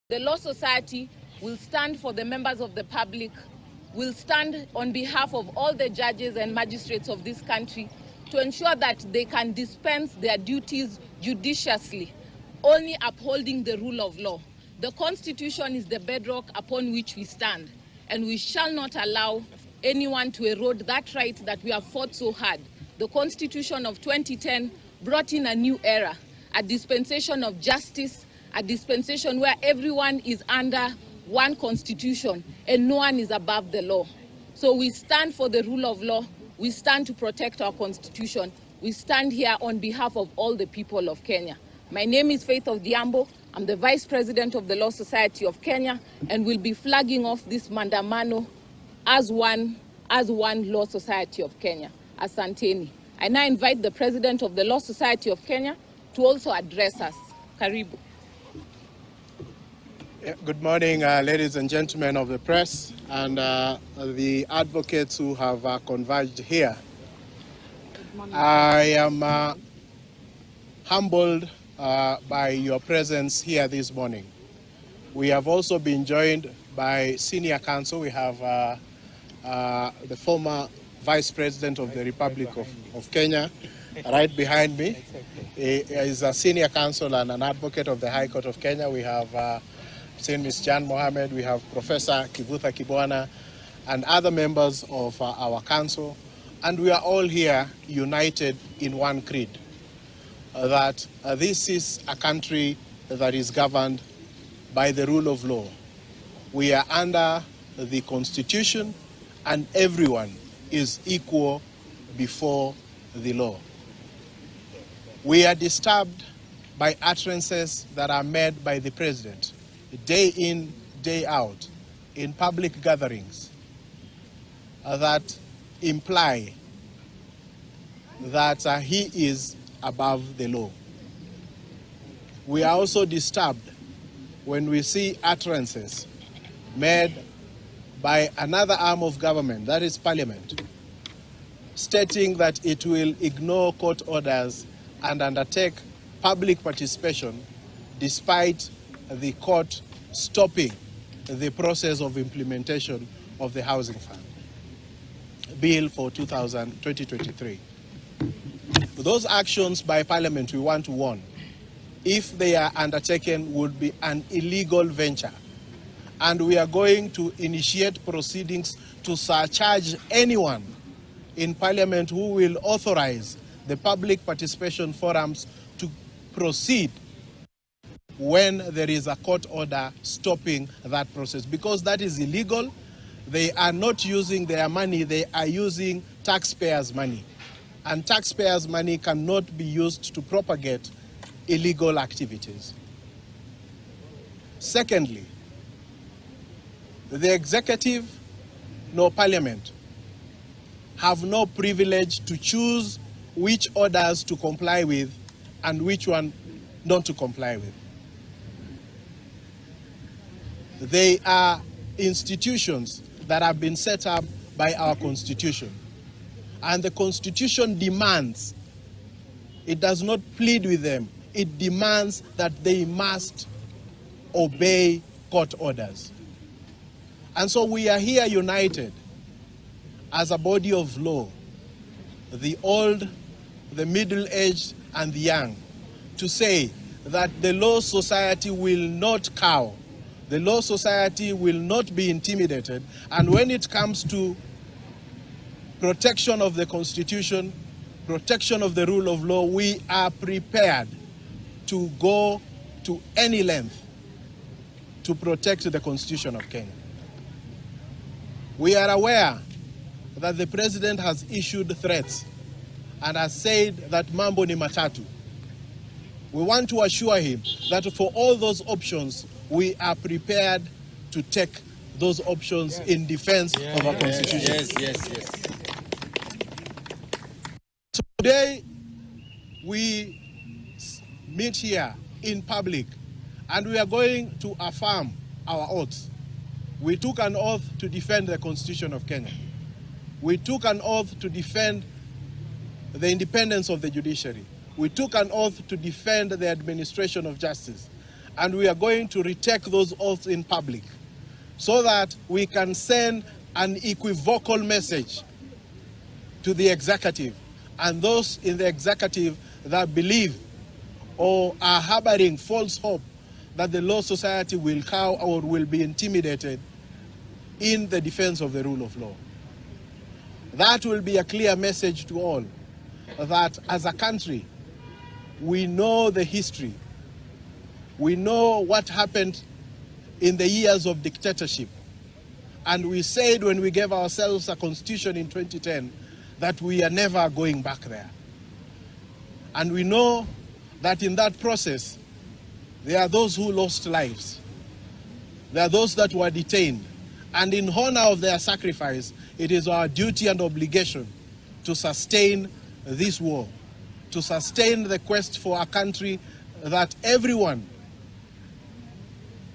The Law Society will stand for the members of the public, will stand on behalf of all the judges and magistrates of this country to ensure that they can dispense their duties judiciously, only upholding the rule of law. The Constitution is the bedrock upon which we stand, and we shall not allow anyone to erode that right that we have fought so hard. The Constitution of 2010 brought in a new era, a dispensation of justice, a dispensation where everyone is under one constitution and no one is above the law. So we stand for the rule of law. We stand to protect our constitution. We stand here on behalf of all the people of Kenya. My name is Faith Odhiambo. I'm the Vice President of the Law Society of Kenya, and will be flagging off this mandamano as one Law Society of Kenya. Asanteni. I now invite the President of the Law Society of Kenya to also address us. Karibu. Good morning, ladies and gentlemen of the press and the advocates who have converged here. I am humbled by your presence here this morning. We have also been joined by senior counsel. We have the former Vice President of the Republic of Kenya right behind me. He is a senior counsel and an advocate of the High Court of Kenya. We have seen Ms. Jan Mohammed, we have Professor Kivutha Kibwana, and other members of our council. And we are all here united in one creed, that this is a country that is governed by the rule of law. We are under the Constitution, and everyone is equal before the law. We are disturbed by utterances that are made by the President day in, day out, in public gatherings that imply that he is above the law. We are also disturbed when we see utterances made by another arm of government, that is Parliament, stating that it will ignore court orders and undertake public participation despite the court stopping the process of implementation of the Housing Fund Bill for 2023. Those actions by Parliament, we want to warn, if they are undertaken, would be an illegal venture. And we are going to initiate proceedings to surcharge anyone in Parliament who will authorize the public participation forums to proceed when there is a court order stopping that process, because that is illegal. They are not using their money, they are using taxpayers' money. And taxpayers' money cannot be used to propagate illegal activities. Secondly, the executive nor Parliament have no privilege to choose which orders to comply with and which one not to comply with. They are institutions that have been set up by our Constitution. And the Constitution demands, it does not plead with them, it demands that they must obey court orders. And so we are here united as a body of law, the old, the middle-aged, and the young, to say that the Law Society will not cower. The Law Society will not be intimidated, and when it comes to protection of the Constitution, protection of the rule of law, we are prepared to go to any length to protect the Constitution of Kenya. We are aware that the president has issued threats and has said that mambo ni matatu. We want to assure him that for all those options, we are prepared to take those options in defense of our constitution. Yes. So today, we meet here in public and we are going to affirm our oaths. We took an oath to defend the Constitution of Kenya. We took an oath to defend the independence of the judiciary. We took an oath to defend the administration of justice. And we are going to retake those oaths in public so that we can send an equivocal message to the executive and those in the executive that believe or are harboring false hope that the law society will cow or will be intimidated in the defense of the rule of law. That will be a clear message to all that as a country, we know the history. We know what happened in the years of dictatorship. And we said when we gave ourselves a constitution in 2010 that we are never going back there. And we know that in that process, there are those who lost lives. There are those that were detained. And in honor of their sacrifice, it is our duty and obligation to sustain this war, to sustain the quest for a country that everyone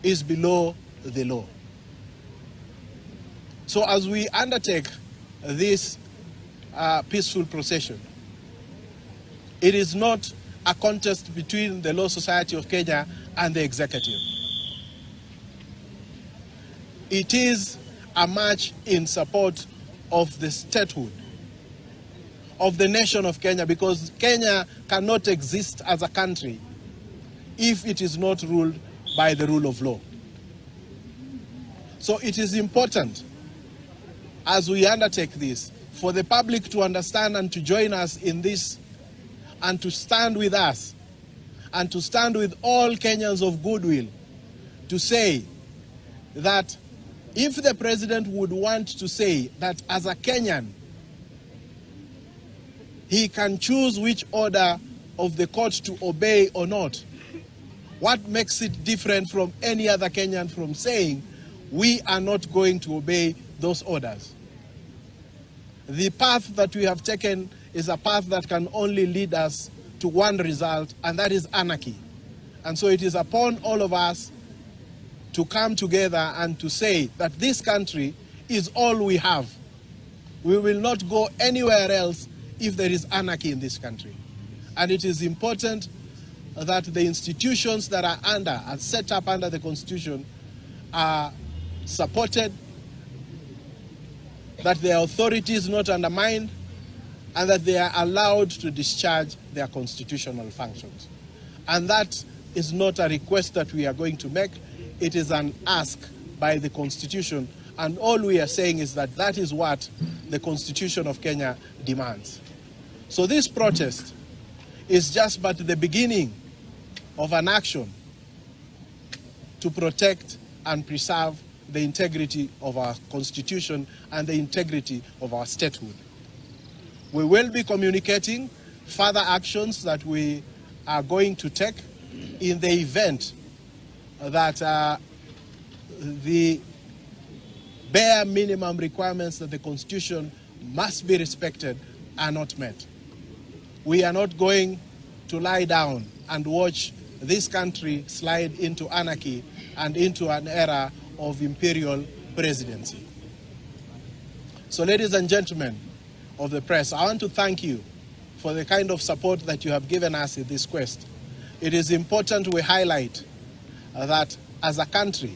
is below the law. So as we undertake this peaceful procession, it is not a contest between the Law Society of Kenya and the executive. It is a march in support of the statehood of the nation of Kenya, because Kenya cannot exist as a country if it is not ruled by the rule of law. So it is important as we undertake this for the public to understand and to join us in this and to stand with us and to stand with all Kenyans of goodwill to say that if the president would want to say that as a Kenyan, he can choose which order of the court to obey or not, what makes it different from any other Kenyan from saying we are not going to obey those orders? The path that we have taken is a path that can only lead us to one result, and that is anarchy. And so it is upon all of us to come together and to say that this country is all we have. We will not go anywhere else if there is anarchy in this country. And it is important that the institutions that are set up under the Constitution are supported, that their authority is not undermined, and that they are allowed to discharge their constitutional functions. And that is not a request that we are going to make. It is an ask by the Constitution, and all we are saying is that that is what the Constitution of Kenya demands. So this protest is just but the beginning of an action to protect and preserve the integrity of our Constitution and the integrity of our statehood. We will be communicating further actions that we are going to take in the event that the bare minimum requirements that the Constitution must be respected are not met. We are not going to lie down and watch this country slide into anarchy and into an era of imperial presidency. So, ladies and gentlemen of the press, I want to thank you for the kind of support that you have given us in this quest. It is important we highlight that as a country,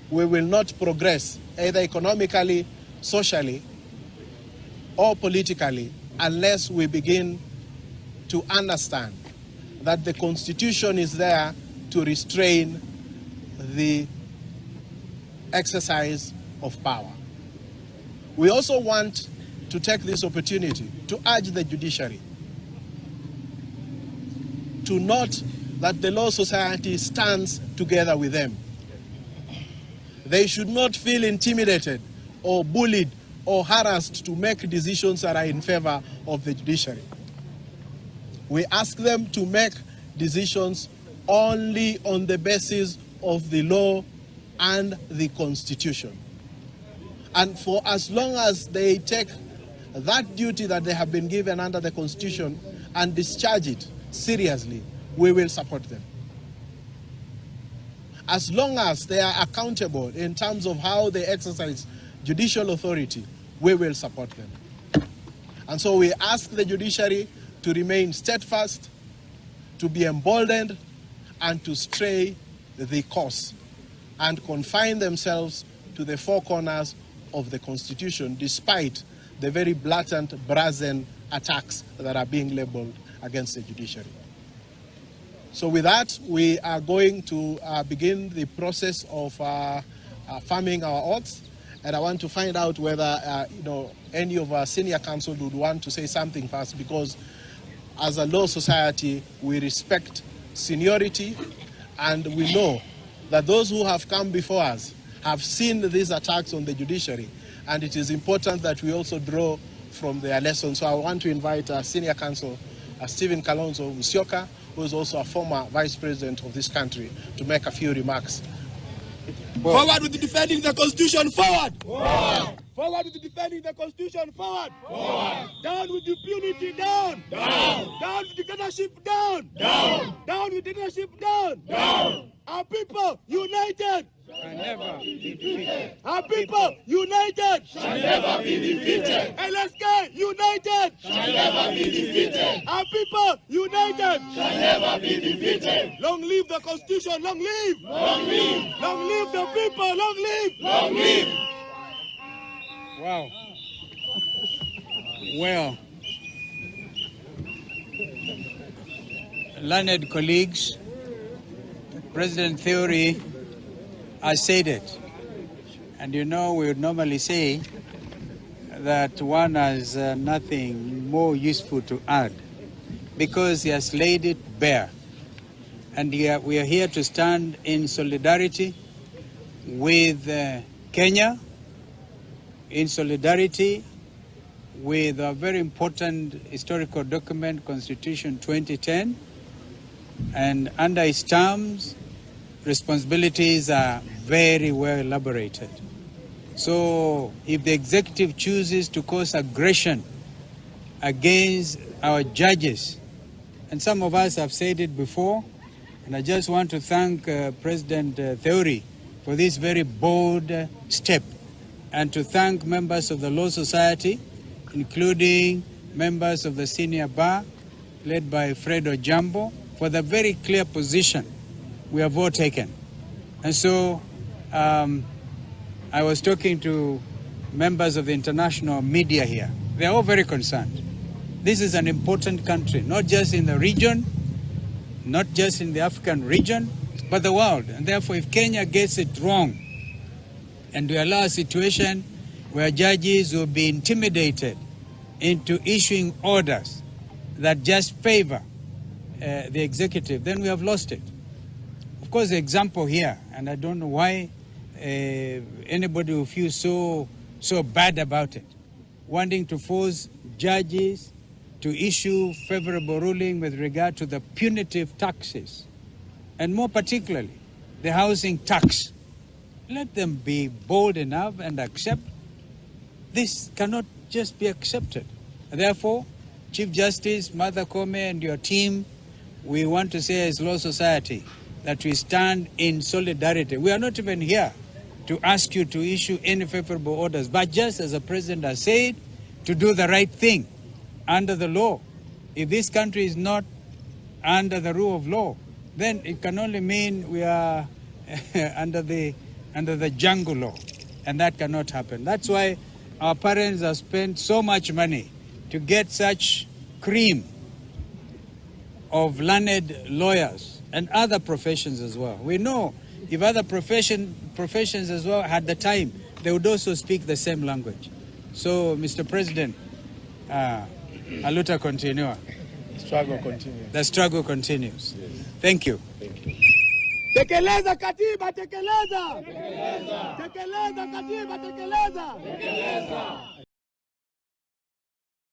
we will not progress either economically, socially, or politically unless we begin to understand that the Constitution is there to restrain the exercise of power. We also want to take this opportunity to urge the judiciary to note that the Law Society stands together with them. They should not feel intimidated or bullied or harassed to make decisions that are in favor of the judiciary. We ask them to make decisions only on the basis of the law and the Constitution. And for as long as they take that duty that they have been given under the Constitution and discharge it seriously, we will support them. As long as they are accountable in terms of how they exercise judicial authority, we will support them. And so we ask the judiciary to remain steadfast, to be emboldened, and to stray the course and confine themselves to the four corners of the Constitution, despite the very blatant, brazen attacks that are being labeled against the judiciary. So with that, we are going to begin the process of farming our oats, and I want to find out whether any of our senior counsel would want to say something first, because as a law society, we respect seniority, and we know that those who have come before us have seen these attacks on the judiciary, and it is important that we also draw from their lessons. So I want to invite our senior counsel, Stephen Kalonzo Musyoka, who is also a former vice president of this country, to make a few remarks. Forward with defending the Constitution, forward! Forward! Forward with defending the Constitution, forward! Forward! Down with impunity, down! Down! Down with dictatorship, down! Down! Down with dictatorship, down! Down! Our people united shall never be defeated. Our people united Shall never be defeated. LSK united Shall never be defeated. Our people united Shall never be defeated. Long live the Constitution, long live! Long live! Long live the people, long live! Long live! Wow. Well, learned colleagues, President Theory has said it. And we would normally say that one has nothing more useful to add, because he has laid it bare. And we are here to stand in solidarity with Kenya, in solidarity with a very important historical document, Constitution 2010, and under its terms, responsibilities are very well elaborated. So if the executive chooses to cause aggression against our judges, and some of us have said it before, and I just want to thank President Theory for this very bold step, and to thank members of the Law Society, including members of the Senior Bar, led by Fred Ojambo, for the very clear position we have all taken. And so I was talking to members of the international media here. They are all very concerned. This is an important country, not just in the region, not just in the African region, but the world. And therefore, if Kenya gets it wrong, and we allow a situation where judges will be intimidated into issuing orders that just favor the executive, then we have lost it. Of course, the example here, and I don't know why anybody will feel so bad about it, wanting to force judges to issue favorable ruling with regard to the punitive taxes, and more particularly, the housing tax. Let them be bold enough and accept. This cannot just be accepted. Therefore, Chief Justice Martha Koome and your team, we want to say as Law Society that we stand in solidarity. We are not even here to ask you to issue any favorable orders, but just as the President has said, to do the right thing under the law. If this country is not under the rule of law, then it can only mean we are under the jungle law, and that cannot happen. That's why our parents have spent so much money to get such cream of learned lawyers and other professions as well. We know if other professions as well had the time, they would also speak the same language. So, Mr. President, a luta continua. Struggle continues. The struggle continues. Yes. Thank you. Thank you. Tekeleza katiba, tekeleza. Tekeleza katiba, tekeleza.